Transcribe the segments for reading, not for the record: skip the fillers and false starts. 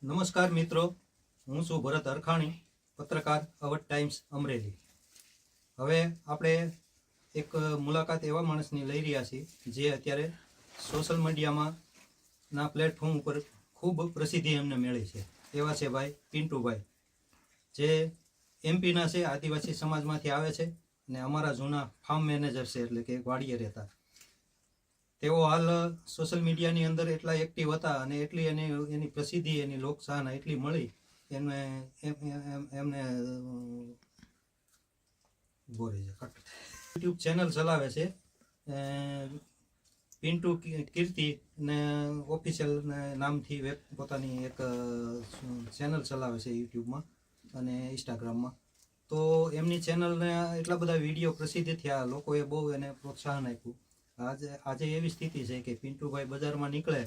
નમસ્કાર મિત્રો, હું છું ભરત અરખાણી, પત્રકાર અવધ ટાઈમ્સ અમરેલી. હવે આપણે એક મુલાકાત એવા માણસની લઈ રહ્યા છીએ જે અત્યારે સોશિયલ મીડિયામાં ના પ્લેટફોર્મ ઉપર ખૂબ પ્રસિદ્ધિ એમને મેળવી છે. એવા છે ભાઈ પિન્ટુભાઈ, જે એમપીના છે, આદિવાસી સમાજમાંથી આવે છે અને અમારા જૂના ફાર્મ મેનેજર છે, એટલે કે વાડીએ રહેતા. તેઓ હાલ સોશિયલ મીડિયાની અંદર એટલા એક્ટિવ હતા અને એટલી એની પ્રસિદ્ધિ, એની લોકચાહના એટલી મળી એમને યુટ્યુબ ચેનલ ચલાવે છે પિન્ટુ કીર્તિ ને ઓફિશિયલ નામથી પોતાની એક ચેનલ ચલાવે છે યુટ્યુબમાં અને ઇન્સ્ટાગ્રામમાં. તો એમની ચેનલને એટલા બધા વિડીયો પ્રસિદ્ધ થયા, લોકોએ બહુ એને પ્રોત્સાહન આપ્યું. આજે એવી સ્થિતિ છે કે પિન્ટુભાઈ બજારમાં નીકળે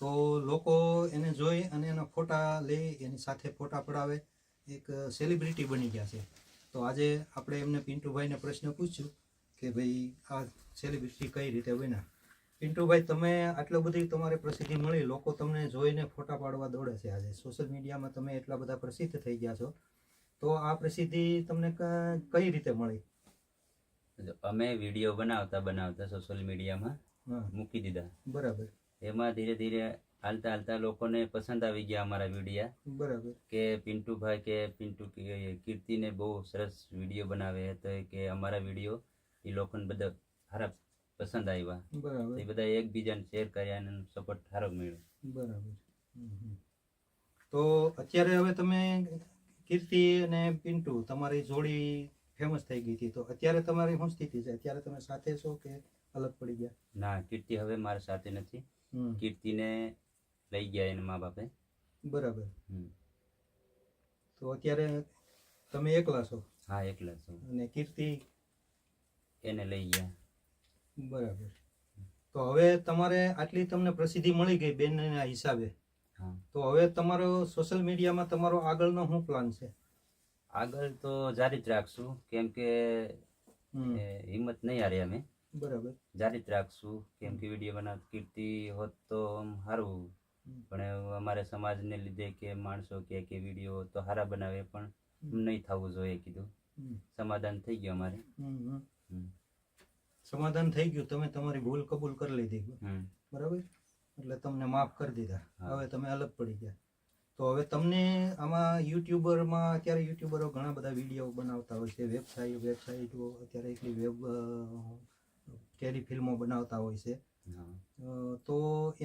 તો લોકો એને જોઈ અને એના ફોટા લઈ, એની સાથે ફોટા પડાવે, એક સેલિબ્રિટી બની ગયા છે. તો આજે આપણે એમને પિન્ટુભાઈને પ્રશ્ન પૂછ્યું કે ભાઈ આ સેલિબ્રિટી કઈ રીતે બન્યા. પિન્ટુભાઈ, તમે આટલી બધી તમારે પ્રસિદ્ધિ મળી, લોકો તમને જોઈને ફોટા પાડવા દોડે છે. આજે સોશિયલ મીડિયામાં તમે એટલા બધા પ્રસિદ્ધ થઈ ગયા છો, તો આ પ્રસિદ્ધિ તમને કઈ રીતે મળી? અમે વિડીયો બનાવતા સોશિયલ મીડિયામાં મૂકી દીધા. બરાબર. એમાં ધીરે ધીરે હાલતા લોકોને પસંદ આવી ગયા અમારા વિડીયા. બરાબર. કે પિન્ટુભાઈ કે પિન્ટુ કીર્તિને બહુ સરસ વિડીયો બનાવે તો કે અમારા વિડીયો એ લોકોને બધા સારા પસંદ આવ્યા. બરાબર. એ બધા એકબીજાને શેર કર્યા અને સપોર્ટ સારો મળ્યો. બરાબર. તો અત્યારે હવે તમે કીર્તિ અને પિન્ટુ તમારી જોડી ફેમસ થઈ ગઈ હતી, તો અત્યારે તમારી શું સ્થિતિ છે? અત્યારે તમે સાથે છો કે અલગ પડી ગયા? ના, કીર્તિ હવે મારા સાથે નથી. કીર્તિને લઈ ગયા એના મા બાપે. બરાબર. તો અત્યારે તમે એકલા છો? હા, એકલા છું. અને કીર્તિ એને લઈ ગયા. બરાબર. તો હવે તમારે આટલી તમને પ્રસિદ્ધિ મળી ગઈ બેનના હિસાબે, તો હવે તમારો સોશિયલ મીડિયામાં તમારો આગળનો શું પ્લાન છે? આગળ તો જારી જ રાખશું, કેમ કે હિંમત નહીં હારી અમે. બરાબર. જારી જ રાખશું, કેમ કે વિડીયો બનાવ કીર્તિ હોત તો સારું, પણ અમારે સમાજને લીધે કે માણસો કે વિડીયો તો સારા બનાવે, પણ નહીં થવું જોઈએ. કીધું સમાધાન થઈ ગયું અમારે. સમાધાન થઈ ગયું, તમે તમારી ભૂલ કબૂલ કરી લીધી. બરાબર. એટલે તમને માફ કરી દીધા, હવે તમે અલગ પડી ગયા. તો હવે તમને આમાં યુટ્યુબરમાં, અત્યારે યુટ્યુબરો ઘણા બધા વિડીયો બનાવતા હોય છે, વેબસાઇટો અત્યારે એટલી વેબ ટેલિફિલ્મો બનાવતા હોય છે, તો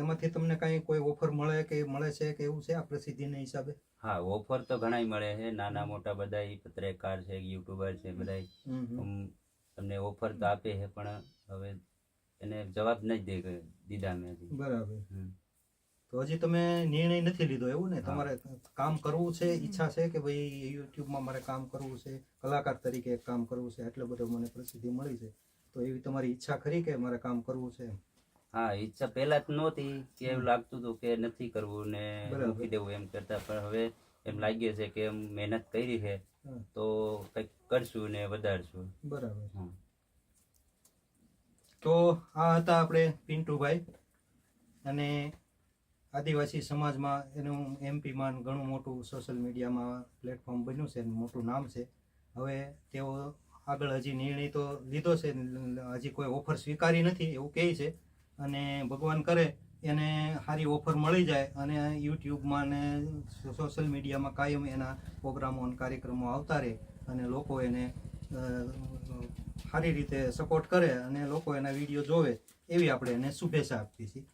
એમાંથી તમને કાંઈ કોઈ ઓફર મળે છે કે એવું છે આ પ્રસિદ્ધિના હિસાબે? હા, ઓફર તો ઘણા મળે છે, નાના મોટા બધા પત્રકાર છે, યુટ્યુબર છે, બધા તમને ઓફર તો આપે છે, પણ હવે એને જવાબ નથી દીધા મેં. બરાબર. તો હજી તમે નિર્ણય નથી લીધો એવું ને? તમારે કામ કરવું છે, ઈચ્છા છે કે ભાઈ યુટ્યુબમાં મારે કામ કરવું છે, કલાકાર તરીકે કામ કરવું છે, આટલો બધો મને પ્રસિદ્ધિ મળી છે, તો એવી તમારી ઈચ્છા ખરી કે મારે કામ કરવું છે? હા, ઈચ્છા પહેલા જ નહોતી કે એવું લાગતું હતું કે નથી કરવું ને મૂકી દેવું એમ કરતા, પણ હવે એમ લાગે છે કે એમ મહેનત કરી છે તો કંઈક કરશું ને વધારશું. બરાબર. તો આ હતા આપણે પિન્ટુભાઈ, અને આદિવાસી સમાજમાં એનું એમપીમાં ઘણું મોટું સોશિયલ મીડિયામાં પ્લેટફોર્મ બન્યું છે, મોટું નામ છે. હવે તેઓ આગળ હજી નિર્ણય તો લીધો છે, હજી કોઈ ઓફર સ્વીકારી નથી એવું કહે છે, અને ભગવાન કરે એને સારી ઓફર મળી જાય અને યુટ્યુબમાં ને સોશિયલ મીડિયામાં કાયમ એના પ્રોગ્રામો અને કાર્યક્રમો આવતા રહે અને લોકો એને સારી રીતે સપોર્ટ કરે અને લોકો એના વિડીયો જોવે, એવી આપણે એને શુભેચ્છા આપીએ છીએ.